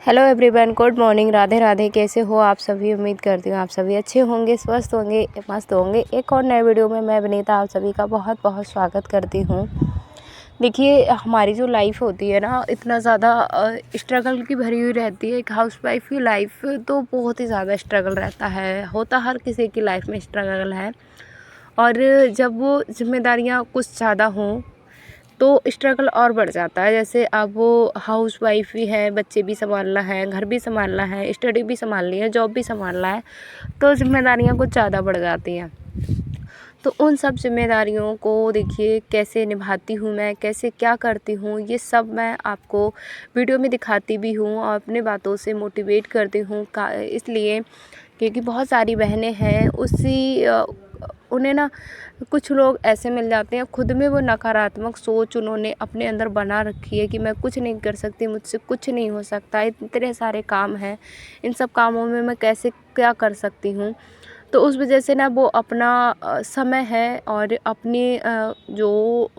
Hello everyone, good morning. Radhe Radhe. कैसे हो आप सभी? उम्मीद करती हूँ आप सभी अच्छे होंगे, स्वस्थ होंगे, मस्त होंगे। एक और नए वीडियो में मैं विनीता आप सभी का बहुत बहुत स्वागत करती हूँ। देखिए, हमारी जो लाइफ होती है ना, इतना ज़्यादा स्ट्रगल की भरी हुई रहती है। एक हाउसवाइफ की लाइफ तो बहुत ही ज़्यादा स्ट्रगल रहता है, होता हर किसी की लाइफ में स्ट्रगल है। और जब वो जिम्मेदारियाँ कुछ ज़्यादा हों तो स्ट्रगल और बढ़ जाता है। जैसे अब वो हाउसवाइफ भी है, बच्चे भी संभालना है, घर भी संभालना है, स्टडी भी संभालनी है, जॉब भी संभालना है, तो जिम्मेदारियाँ कुछ ज़्यादा बढ़ जाती हैं। तो उन सब जिम्मेदारियों को देखिए कैसे निभाती हूँ मैं, कैसे क्या करती हूँ, ये सब मैं आपको वीडियो में दिखाती भी हूँ और अपने बातों से मोटिवेट करती हूँ। इसलिए क्योंकि बहुत सारी बहनें हैं उन्हें ना कुछ लोग ऐसे मिल जाते हैं, खुद में वो नकारात्मक सोच उन्होंने अपने अंदर बना रखी है कि मैं कुछ नहीं कर सकती, मुझसे कुछ नहीं हो सकता, इतने सारे काम हैं, इन सब कामों में मैं कैसे क्या कर सकती हूँ। तो उस वजह से ना वो अपना समय है और अपनी जो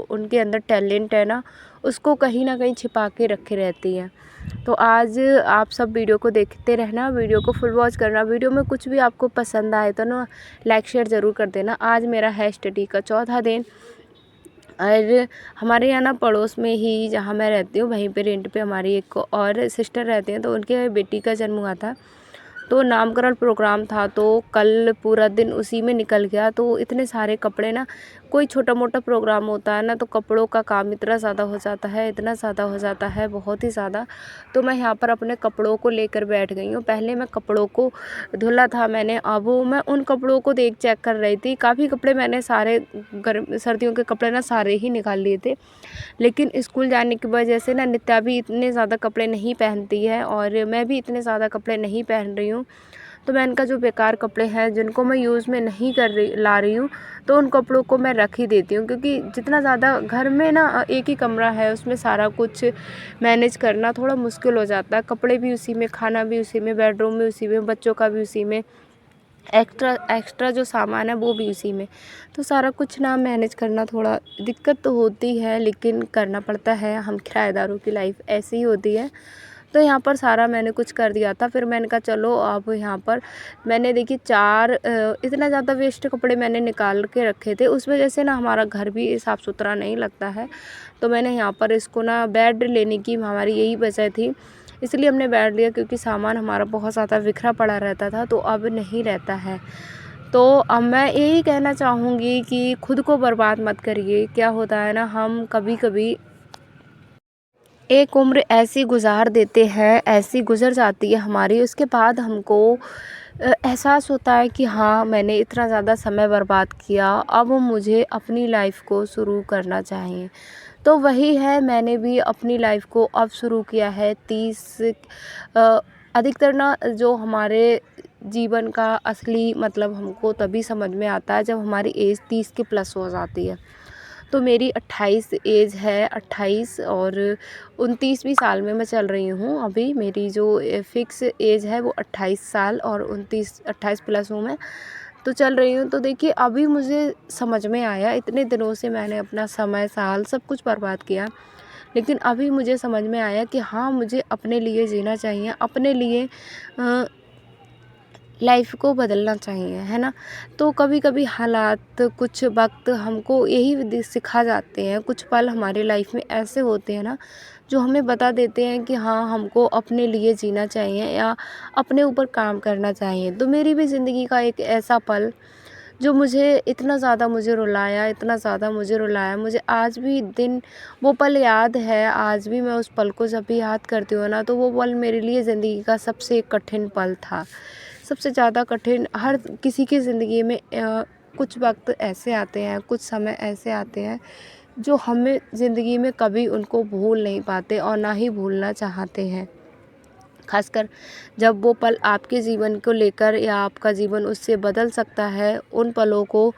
उनके अंदर टैलेंट है ना, उसको कहीं ना कहीं छिपा के रखे रहती हैं। तो आज आप सब वीडियो को देखते रहना, वीडियो को फुल वॉच करना। वीडियो में कुछ भी आपको पसंद आए तो ना लाइक शेयर ज़रूर कर देना। आज मेरा है स्टडी का चौथा दिन और हमारे यहाँ ना पड़ोस में ही जहाँ मैं रहती हूँ वहीं पे रेंट पे हमारी एक और सिस्टर रहती हैं, तो उनके बेटी का जन्म हुआ था। तो नामकरण प्रोग्राम था, तो कल पूरा दिन उसी में निकल गया। तो इतने सारे कपड़े ना, कोई छोटा मोटा प्रोग्राम होता है ना तो कपड़ों का काम इतना ज़्यादा हो जाता है, इतना ज़्यादा हो जाता है, बहुत ही ज़्यादा। तो मैं यहाँ पर अपने कपड़ों को लेकर बैठ गई हूँ। पहले मैं कपड़ों को धुला था मैंने, अब मैं उन कपड़ों को चेक कर रही थी। काफ़ी कपड़े मैंने सारे सर्दियों के कपड़े ना सारे ही निकाल लिए थे, लेकिन स्कूल जाने की वजह से ना नित्या भी इतने ज़्यादा कपड़े नहीं पहनती है और मैं भी इतने ज़्यादा कपड़े नहीं पहन रही हूँ। तो मैं इनका जो बेकार कपड़े हैं जिनको मैं यूज़ में नहीं कर रही ला रही हूँ, तो उन कपड़ों को मैं रख ही देती हूँ। क्योंकि जितना ज़्यादा घर में ना एक ही कमरा है, उसमें सारा कुछ मैनेज करना थोड़ा मुश्किल हो जाता है। कपड़े भी उसी में, खाना भी उसी में, बेडरूम भी उसी में, बच्चों का भी उसी में, एक्स्ट्रा एक्स्ट्रा जो सामान है वो भी उसी में। तो सारा कुछ ना मैनेज करना थोड़ा दिक्कत तो होती है, लेकिन करना पड़ता है। हम किराएदारों की लाइफ ऐसी ही होती है। तो यहाँ पर सारा मैंने कुछ कर दिया था। फिर मैंने कहा चलो अब यहाँ पर मैंने देखिए इतना ज़्यादा वेस्ट कपड़े मैंने निकाल के रखे थे, उस वजह से ना हमारा घर भी साफ़ सुथरा नहीं लगता है। तो मैंने यहाँ पर इसको ना बेड लेने की हमारी यही वजह थी, इसलिए हमने बेड लिया, क्योंकि सामान हमारा बहुत ज़्यादा बिखरा पड़ा रहता था, तो अब नहीं रहता है। तो अब मैं यही कहना चाहूँगी कि खुद को बर्बाद मत करिए। क्या होता है ना, हम कभी कभी एक उम्र ऐसी गुजार देते हैं, ऐसी गुजर जाती है हमारी, उसके बाद हमको एहसास होता है कि हाँ, मैंने इतना ज़्यादा समय बर्बाद किया, अब मुझे अपनी लाइफ को शुरू करना चाहिए। तो वही है, मैंने भी अपनी लाइफ को अब शुरू किया है। अधिकतर ना जो हमारे जीवन का असली मतलब हमको तभी समझ में आता है जब हमारी एज 30 के प्लस हो जाती है। तो मेरी 28 एज है, 28 और 29वीं साल में मैं चल रही हूँ। अभी मेरी जो फ़िक्स एज है वो 28 साल और 28 प्लस हूँ मैं, तो चल रही हूँ। तो देखिए, अभी मुझे समझ में आया, इतने दिनों से मैंने अपना समय, साल सब कुछ बर्बाद किया, लेकिन अभी मुझे समझ में आया कि हाँ, मुझे अपने लिए जीना चाहिए, अपने लिए लाइफ को बदलना चाहिए, है ना। तो कभी कभी हालात, कुछ वक्त हमको यही सिखा जाते हैं। कुछ पल हमारी लाइफ में ऐसे होते हैं ना, जो हमें बता देते हैं कि हाँ, हमको अपने लिए जीना चाहिए या अपने ऊपर काम करना चाहिए। तो मेरी भी ज़िंदगी का एक ऐसा पल जो मुझे इतना ज़्यादा मुझे रुलाया, इतना ज़्यादा मुझे रुलाया, मुझे आज भी दिन वो पल याद है। आज भी मैं उस पल को जब भी याद करती हूँ ना, तो वो पल मेरे लिए ज़िंदगी का सबसे कठिन पल था, सबसे ज़्यादा कठिन। हर किसी की ज़िंदगी में कुछ वक्त ऐसे आते हैं, कुछ समय ऐसे आते हैं जो हमें ज़िंदगी में कभी उनको भूल नहीं पाते और ना ही भूलना चाहते हैं। खासकर जब वो पल आपके जीवन को लेकर या आपका जीवन उससे बदल सकता है, उन पलों को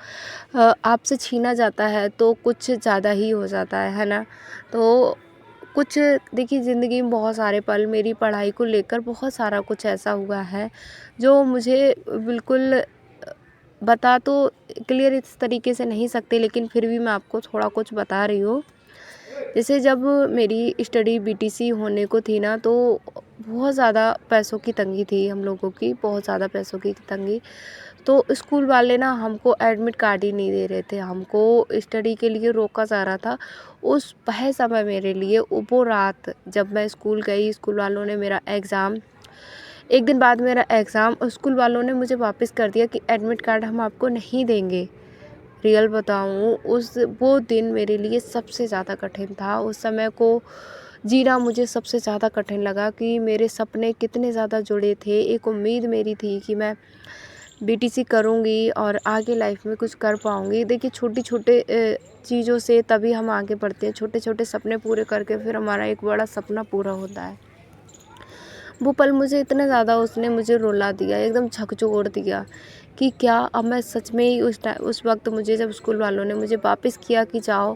आपसे छीना जाता है, तो कुछ ज़्यादा ही हो जाता है ना। तो कुछ देखिए, ज़िंदगी में बहुत सारे पल, मेरी पढ़ाई को लेकर बहुत सारा कुछ ऐसा हुआ है जो मुझे बिल्कुल बता तो क्लियर इस तरीके से नहीं सकते, लेकिन फिर भी मैं आपको थोड़ा कुछ बता रही हूँ। जैसे जब मेरी स्टडी बीटीसी होने को थी ना, तो बहुत ज़्यादा पैसों की तंगी थी हम लोगों की, बहुत ज़्यादा पैसों की तंगी। तो स्कूल वाले ना हमको एडमिट कार्ड ही नहीं दे रहे थे, हमको स्टडी के लिए रोका जा रहा था। उस वह समय मेरे लिए वो रात जब मैं स्कूल गई, स्कूल वालों ने मेरा एग्ज़ाम, एक दिन बाद मेरा एग्ज़ाम, स्कूल वालों ने मुझे वापस कर दिया कि एडमिट कार्ड हम आपको नहीं देंगे। रियल बताऊँ, वो दिन मेरे लिए सबसे ज़्यादा कठिन था। उस समय को जीना मुझे सबसे ज़्यादा कठिन लगा कि मेरे सपने कितने ज़्यादा जुड़े थे। एक उम्मीद मेरी थी कि मैं बीटीसी करूँगी और आगे लाइफ में कुछ कर पाऊँगी। देखिए, छोटे-छोटे चीज़ों से तभी हम आगे बढ़ते हैं, छोटे-छोटे सपने पूरे करके फिर हमारा एक बड़ा सपना पूरा होता है। वो पल मुझे इतना ज़्यादा उसने मुझे रुला दिया, एकदम झकझोर दिया कि क्या अब मैं सच में ही उस वक़्त मुझे जब स्कूल वालों ने मुझे वापस किया कि जाओ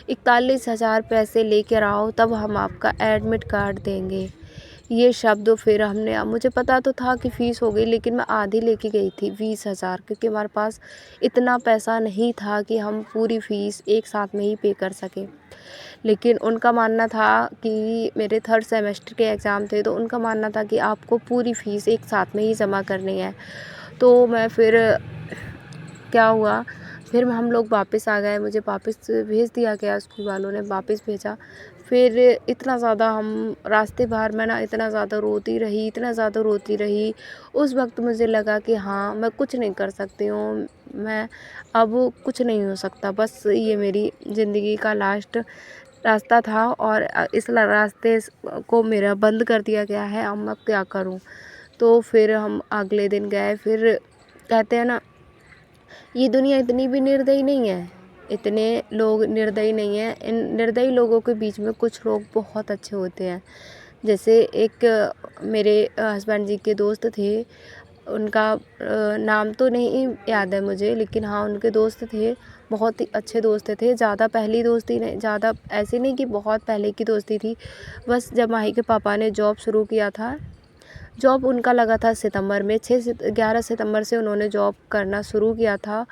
41,000 पैसे लेकर आओ, तब हम आपका एडमिट कार्ड देंगे। ये शब्द फिर हमने, अब मुझे पता तो था कि फ़ीस हो गई, लेकिन मैं आधी लेके गई थी 20,000, क्योंकि हमारे पास इतना पैसा नहीं था कि हम पूरी फ़ीस एक साथ में ही पे कर सकें। लेकिन उनका मानना था कि मेरे 3rd सेमेस्टर के एग्ज़ाम थे, तो उनका मानना था कि आपको पूरी फ़ीस एक साथ में ही जमा करनी है। तो मैं फिर क्या हुआ, फिर हम लोग वापस आ गए, मुझे वापस भेज दिया गया, स्कूल वालों ने वापस भेजा। फिर इतना ज़्यादा हम रास्ते भर में ना इतना ज़्यादा रोती रही, इतना ज़्यादा रोती रही। उस वक़्त मुझे लगा कि हाँ, मैं कुछ नहीं कर सकती हूँ, मैं अब कुछ नहीं हो सकता, बस ये मेरी ज़िंदगी का लास्ट रास्ता था और इस रास्ते को मेरा बंद कर दिया गया है, अब मैं क्या करूँ? तो फिर हम अगले दिन गए, फिर कहते हैं ना, ये दुनिया इतनी भी निर्दयी नहीं है, इतने लोग निर्दयी नहीं हैं। इन निर्दयी लोगों के बीच में कुछ लोग बहुत अच्छे होते हैं। जैसे एक मेरे हस्बैंड जी के दोस्त थे, उनका नाम तो नहीं याद है मुझे, लेकिन हाँ, उनके दोस्त थे, बहुत ही अच्छे दोस्त थे। ज़्यादा पहली दोस्ती नहीं, ज़्यादा ऐसे नहीं कि बहुत पहले की दोस्ती थी, बस जब माही के पापा ने जॉब शुरू किया था, जॉब उनका लगा था सितंबर में, 11 सितंबर से उन्होंने जॉब करना शुरू किया था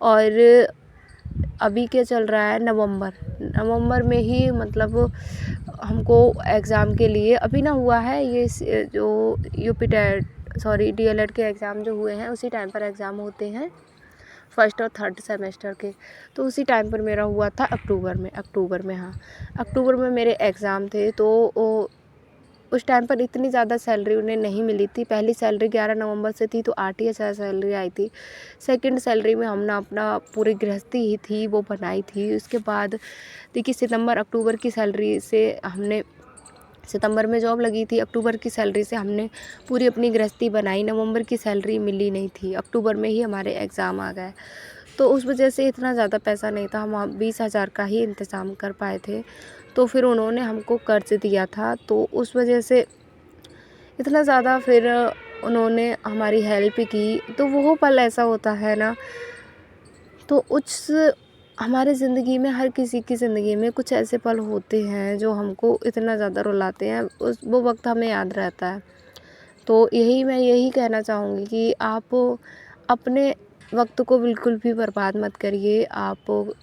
और अभी क्या चल रहा है, नवंबर में ही मतलब हमको एग्ज़ाम के लिए अभी ना हुआ है ये जो यूपी टेट डीएलएड के एग्ज़ाम जो हुए हैं, उसी टाइम पर एग्ज़ाम होते हैं 1st और 3rd सेमेस्टर के। तो उसी टाइम पर मेरा हुआ था अक्टूबर में, हाँ, अक्टूबर में मेरे एग्ज़ाम थे। तो उस टाइम पर इतनी ज़्यादा सैलरी उन्हें नहीं मिली थी। पहली सैलरी 11 नवंबर से थी, तो 8,000 सैलरी आई थी। सेकंड सैलरी में हमने अपना पूरी गृहस्थी ही थी वो बनाई थी। उसके बाद देखिए, सितंबर अक्टूबर की सैलरी से हमने, सितंबर में जॉब लगी थी, अक्टूबर की सैलरी से हमने पूरी अपनी गृहस्थी बनाई। नवंबर की सैलरी मिली नहीं थी, अक्टूबर में ही हमारे एग्ज़ाम आ गए। तो उस वजह से इतना ज़्यादा पैसा नहीं था, हम 20,000 का ही इंतज़ाम कर पाए थे। तो फिर उन्होंने हमको कर्ज़ दिया था, तो उस वजह से इतना ज़्यादा फिर उन्होंने हमारी हेल्प की। तो वो पल ऐसा होता है ना, तो उस हमारे ज़िंदगी में, हर किसी की ज़िंदगी में कुछ ऐसे पल होते हैं जो हमको इतना ज़्यादा रुलाते हैं, वो वक्त हमें याद रहता है। तो मैं यही कहना चाहूँगी कि आप अपने वक्त को बिल्कुल भी बर्बाद मत करिए। आप,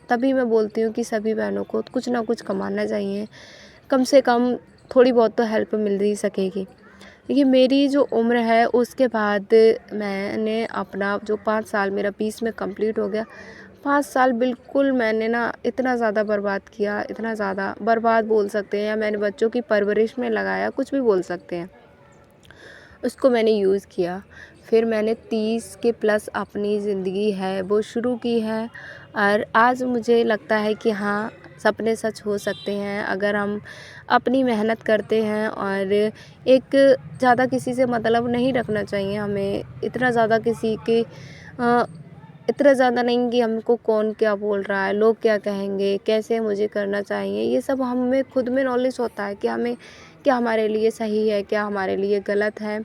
तभी मैं बोलती हूँ कि सभी बहनों को कुछ ना कुछ कमाना चाहिए, कम से कम थोड़ी बहुत तो हेल्प मिल ही सकेगी। देखिए, मेरी जो उम्र है उसके बाद मैंने अपना जो 5 साल मेरा 20 में कंप्लीट हो गया, 5 साल बिल्कुल मैंने ना इतना ज़्यादा बर्बाद किया, इतना ज़्यादा बर्बाद बोल सकते हैं, या मैंने बच्चों की परवरिश में लगाया, कुछ भी बोल सकते हैं। उसको मैंने यूज़ किया। फिर मैंने 30 के प्लस अपनी ज़िंदगी है वो शुरू की है, और आज मुझे लगता है कि हाँ, सपने सच हो सकते हैं अगर हम अपनी मेहनत करते हैं। और एक ज़्यादा किसी से मतलब नहीं रखना चाहिए हमें, इतना ज़्यादा किसी के इतना ज़्यादा नहीं कि हमको कौन क्या बोल रहा है, लोग क्या कहेंगे, कैसे मुझे करना चाहिए, ये सब हमें खुद में नॉलेज होता है कि हमें क्या हमारे लिए सही है, क्या हमारे लिए गलत है।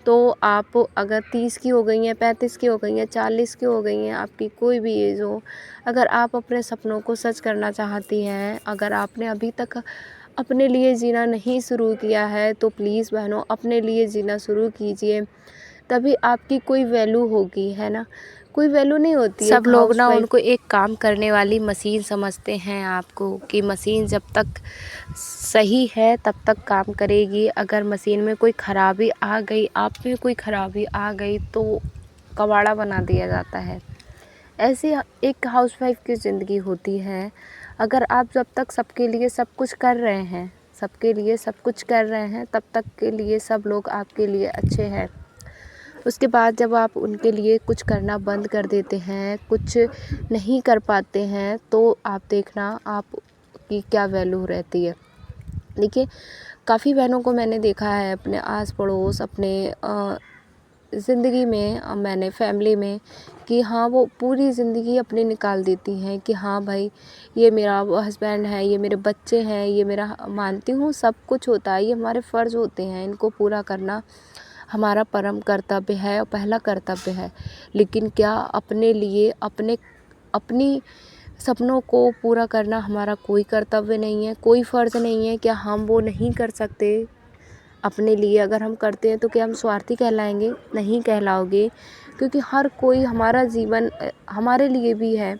तो आप अगर 30 की हो गई हैं, 35 की हो गई हैं, 40 की हो गई हैं, आपकी कोई भी एज हो, अगर आप अपने सपनों को सच करना चाहती हैं, अगर आपने अभी तक अपने लिए जीना नहीं शुरू किया है, तो प्लीज़ बहनों, अपने लिए जीना शुरू कीजिए, तभी आपकी कोई वैल्यू होगी, है ना। कोई वैल्यू नहीं होती है। सब लोग ना हाउसवाइफ उनको एक काम करने वाली मशीन समझते हैं आपको, कि मशीन जब तक सही है तब तक काम करेगी। अगर मशीन में कोई ख़राबी आ गई, आप में कोई ख़राबी आ गई तो कबाड़ा बना दिया जाता है। ऐसे एक हाउसवाइफ की ज़िंदगी होती है। अगर आप जब तक सबके लिए सब कुछ कर रहे हैं, सबके लिए सब कुछ कर रहे हैं, तब तक के लिए सब लोग आपके लिए अच्छे हैं। उसके बाद जब आप उनके लिए कुछ करना बंद कर देते हैं, कुछ नहीं कर पाते हैं, तो आप देखना आपकी क्या वैल्यू रहती है। देखिए, काफ़ी बहनों को मैंने देखा है अपने आस पड़ोस, अपने ज़िंदगी में, मैंने फैमिली में, कि हाँ वो पूरी ज़िंदगी अपनी निकाल देती हैं कि हाँ भाई ये मेरा हस्बैंड है, ये मेरे बच्चे हैं, ये मेरा, मानती हूँ सब कुछ होता है, ये हमारे फ़र्ज़ होते हैं, इनको पूरा करना हमारा परम कर्तव्य है और पहला कर्तव्य है। लेकिन क्या अपने लिए, अपनी सपनों को पूरा करना हमारा कोई कर्तव्य नहीं है, कोई फ़र्ज़ नहीं है? क्या हम वो नहीं कर सकते अपने लिए? अगर हम करते हैं तो क्या हम स्वार्थी कहलाएंगे? नहीं कहलाओगे, क्योंकि हर कोई, हमारा जीवन हमारे लिए भी है,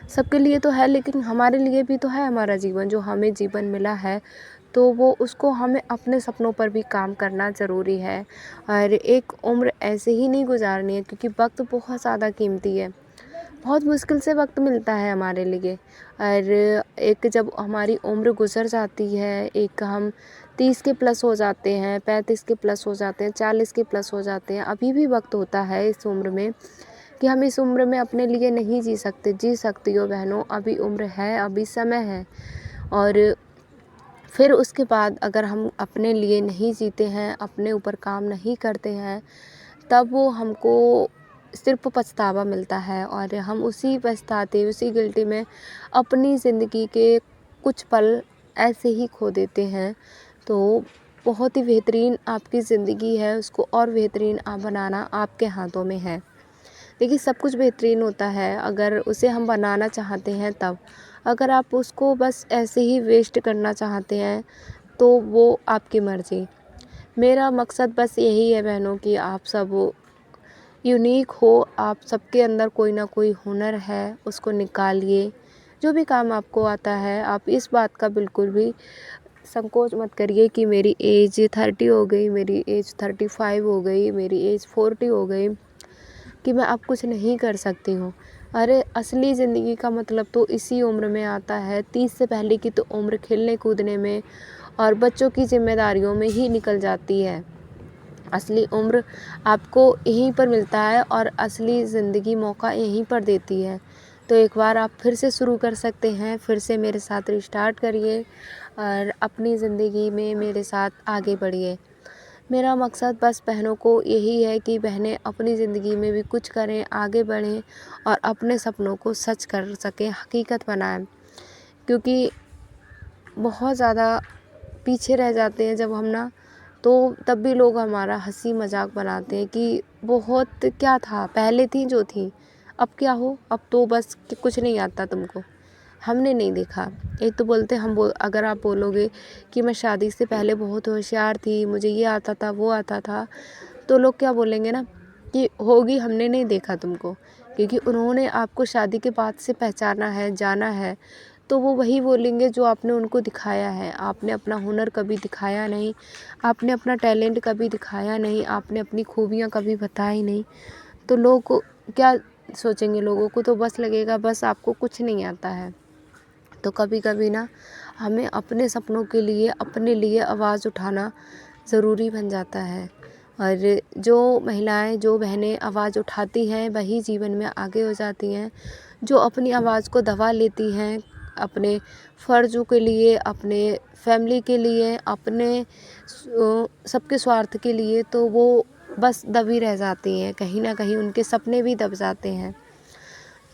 सबके लिए तो है, लेकिन हमारे लिए भी तो है हमारा जीवन, जो हमें जीवन मिला है, तो वो उसको हमें अपने सपनों पर भी काम करना ज़रूरी है। और एक उम्र ऐसे ही नहीं गुजारनी है, क्योंकि वक्त बहुत ज़्यादा कीमती है, बहुत मुश्किल से वक्त मिलता है हमारे लिए। और एक जब हमारी उम्र गुजर जाती है, एक हम 30 के प्लस हो जाते हैं, 35 के प्लस हो जाते हैं, 40 के प्लस हो जाते हैं, अभी भी वक्त होता है इस उम्र में कि हम इस उम्र में अपने लिए नहीं जी सकते। जी सकती हो बहनों, अभी उम्र है, अभी समय है। और फिर उसके बाद अगर हम अपने लिए नहीं जीते हैं, अपने ऊपर काम नहीं करते हैं, तब वो हमको सिर्फ पछतावा मिलता है, और हम उसी पछताते, उसी गिल्टी में अपनी ज़िंदगी के कुछ पल ऐसे ही खो देते हैं। तो बहुत ही बेहतरीन आपकी ज़िंदगी है, उसको और बेहतरीन आप बनाना आपके हाथों में है। देखिए, सब कुछ बेहतरीन होता है अगर उसे हम बनाना चाहते हैं तब। अगर आप उसको बस ऐसे ही वेस्ट करना चाहते हैं तो वो आपकी मर्ज़ी। मेरा मकसद बस यही है बहनों कि आप सब यूनिक हो, आप सबके अंदर कोई ना कोई हुनर है, उसको निकालिए। जो भी काम आपको आता है, आप इस बात का बिल्कुल भी संकोच मत करिए कि मेरी एज 30 हो गई, मेरी एज 35 हो गई, मेरी एज 40 हो गई, कि मैं अब कुछ नहीं कर सकती हूँ। अरे असली ज़िंदगी का मतलब तो इसी उम्र में आता है। 30 से पहले की तो उम्र खेलने कूदने में और बच्चों की ज़िम्मेदारियों में ही निकल जाती है। असली उम्र आपको यहीं पर मिलता है और असली ज़िंदगी मौका यहीं पर देती है। तो एक बार आप फिर से शुरू कर सकते हैं, फिर से मेरे साथ रिस्टार्ट करिए और अपनी ज़िंदगी में मेरे साथ आगे बढ़िए। मेरा मकसद बस बहनों को यही है कि बहनें अपनी ज़िंदगी में भी कुछ करें, आगे बढ़ें और अपने सपनों को सच कर सकें, हकीकत बनाएं। क्योंकि बहुत ज़्यादा पीछे रह जाते हैं जब हम ना, तो तब भी लोग हमारा हंसी मजाक बनाते हैं कि बहुत क्या था, पहले थी जो थी, अब क्या हो, अब तो बस कि कुछ नहीं आता तुमको, हमने नहीं देखा। एक तो बोलते अगर आप बोलोगे कि मैं शादी से पहले बहुत होशियार थी, मुझे ये आता था, वो आता था, तो लोग क्या बोलेंगे ना कि होगी, हमने नहीं देखा तुमको, क्योंकि उन्होंने आपको शादी के बाद से पहचाना है, जाना है। तो वो वही बोलेंगे जो आपने उनको दिखाया है। आपने अपना हुनर कभी दिखाया नहीं, आपने अपना टैलेंट कभी दिखाया नहीं, आपने अपनी खूबियाँ कभी बताई नहीं, तो लोग क्या सोचेंगे? लोगों को तो बस लगेगा बस आपको कुछ नहीं आता है। तो कभी कभी ना हमें अपने सपनों के लिए, अपने लिए आवाज़ उठाना ज़रूरी बन जाता है। और जो महिलाएं, जो बहनें आवाज़ उठाती हैं, वही जीवन में आगे हो जाती हैं। जो अपनी आवाज़ को दबा लेती हैं अपने फ़र्ज़ों के लिए, अपने फैमिली के लिए, अपने सबके स्वार्थ के लिए, तो वो बस दबी रह जाती हैं, कहीं ना कहीं उनके सपने भी दब जाते हैं।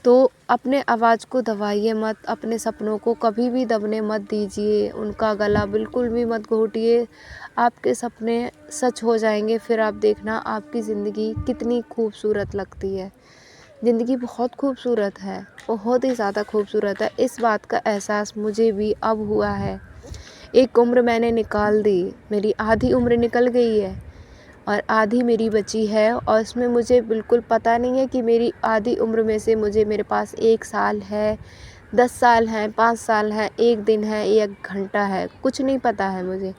तो अपने आवाज़ को दबाइए मत, अपने सपनों को कभी भी दबने मत दीजिए, उनका गला बिल्कुल भी मत घोटिए। आपके सपने सच हो जाएंगे, फिर आप देखना आपकी ज़िंदगी कितनी खूबसूरत लगती है। ज़िंदगी बहुत खूबसूरत है, बहुत ही ज़्यादा खूबसूरत है। इस बात का एहसास मुझे भी अब हुआ है। एक उम्र मैंने निकाल दी, मेरी आधी उम्र निकल गई है और आधी मेरी बची है, और इसमें मुझे बिल्कुल पता नहीं है कि मेरी आधी उम्र में से मेरे पास 1 साल है, 10 साल हैं, 5 साल हैं, 1 दिन है, 1 घंटा है, कुछ नहीं पता है मुझे।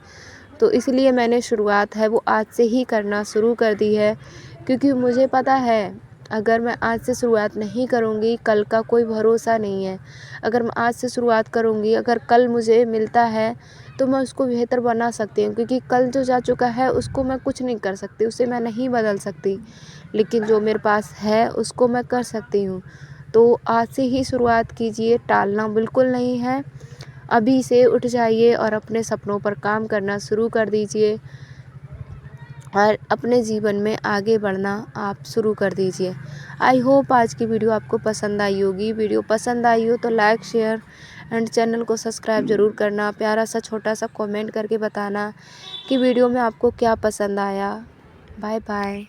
तो इसलिए मैंने शुरुआत है वो आज से ही करना शुरू कर दी है, क्योंकि मुझे पता है अगर मैं आज से शुरुआत नहीं करूँगी, कल का कोई भरोसा नहीं है। अगर मैं आज से शुरुआत करूँगी, अगर कल मुझे मिलता है तो मैं उसको बेहतर बना सकती हूँ, क्योंकि कल जो जा चुका है उसको मैं कुछ नहीं कर सकती, उसे मैं नहीं बदल सकती, लेकिन जो मेरे पास है उसको मैं कर सकती हूँ। तो आज से ही शुरुआत कीजिए, टालना बिल्कुल नहीं है। अभी से उठ जाइए और अपने सपनों पर काम करना शुरू कर दीजिए, और अपने जीवन में आगे बढ़ना आप शुरू कर दीजिए। आई होप आज की वीडियो आपको पसंद आई होगी। वीडियो पसंद आई हो तो लाइक, शेयर एंड चैनल को सब्सक्राइब ज़रूर करना। प्यारा सा छोटा सा कमेंट करके बताना कि वीडियो में आपको क्या पसंद आया। Bye bye.